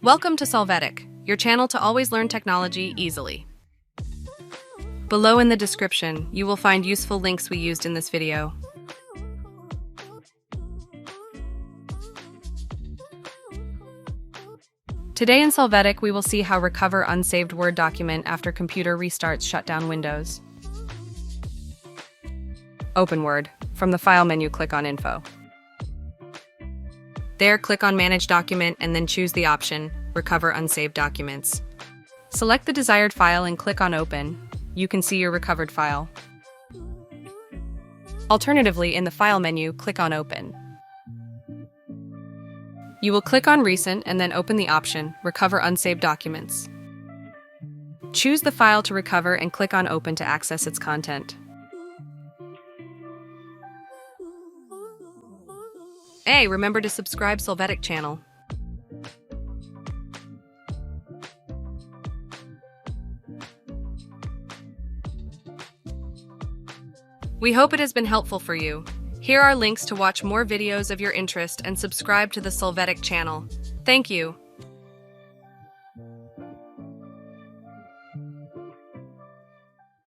Welcome to Solvetic, your channel to always learn technology easily. Below in the description, you will find useful links we used in this video. Today in Solvetic, we will see how recover unsaved Word document after computer restarts shutdown Windows. Open Word. From the File menu, click on Info. There, click on Manage Document and then choose the option Recover Unsaved Documents. Select the desired file and click on Open. You can see your recovered file. Alternatively, in the File menu, click on Open. You will click on Recent and then open the option Recover Unsaved Documents. Choose the file to recover and click on Open to access its content. Hey, remember to subscribe Solvetic channel. We hope it has been helpful for you. Here are links to watch more videos of your interest and subscribe to the Solvetic channel. Thank you.